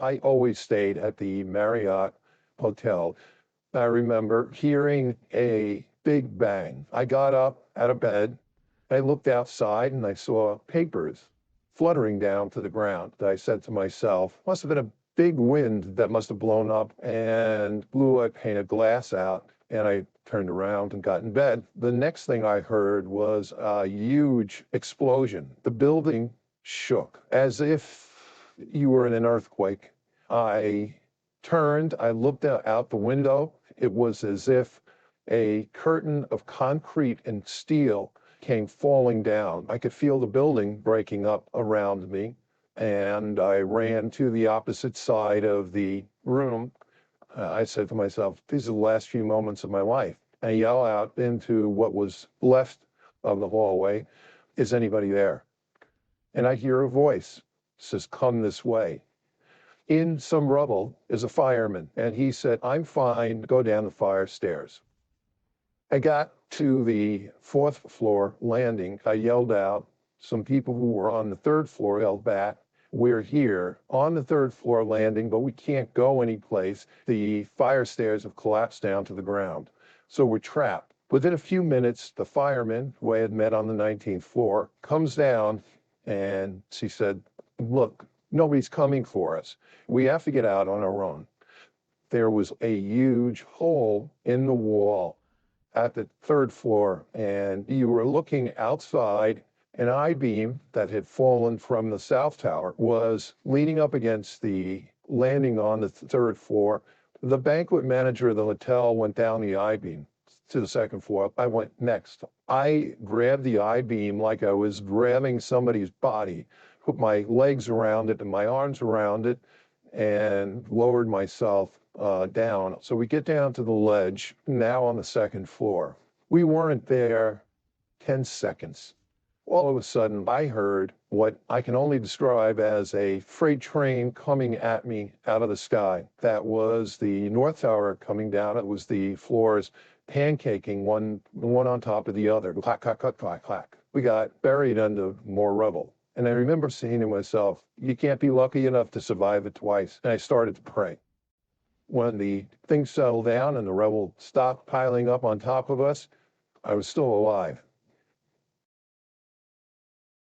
I always stayed at the Marriott Hotel. I remember hearing a big bang. I got up out of bed. I looked outside and I saw papers fluttering down to the ground. I said to myself, must have been a big wind that must have blown up and blew a pane of glass out. And I turned around and got in bed. The next thing I heard was a huge explosion. The building shook as if you were in an earthquake. I turned, I looked out the window. It was as if a curtain of concrete and steel came falling down. I could feel the building breaking up around me, and I ran to the opposite side of the room. I said to myself, these are the last few moments of my life. I yell out into what was left of the hallway, is anybody there? And I hear a voice, says, come this way. In some rubble is a fireman, and he said, I'm fine, go down the fire stairs. I got to the fourth floor landing. I yelled out. Some people who were on the third floor yelled back. We're here on the third floor landing, but we can't go anyplace. The fire stairs have collapsed down to the ground. So we're trapped. Within a few minutes, the fireman, who I had met on the 19th floor, comes down and she said, look, nobody's coming for us. We have to get out on our own. There was a huge hole in the wall at the third floor, and you were looking outside. An I-beam that had fallen from the south tower was leaning up against the landing on the third floor. The banquet manager of the hotel went down the I-beam to the second floor. I went next. I grabbed the I-beam like I was grabbing somebody's body, put my legs around it and my arms around it, and lowered myself down. So we get down to the ledge, now on the second floor. We weren't there 10 seconds. All of a sudden, I heard what I can only describe as a freight train coming at me out of the sky. That was the North Tower coming down. It was the floors pancaking one on top of the other. Clack, clack, clack, clack, clack. We got buried under more rubble. And I remember saying to myself, you can't be lucky enough to survive it twice. And I started to pray. When the thing settled down and the rubble stopped piling up on top of us, I was still alive.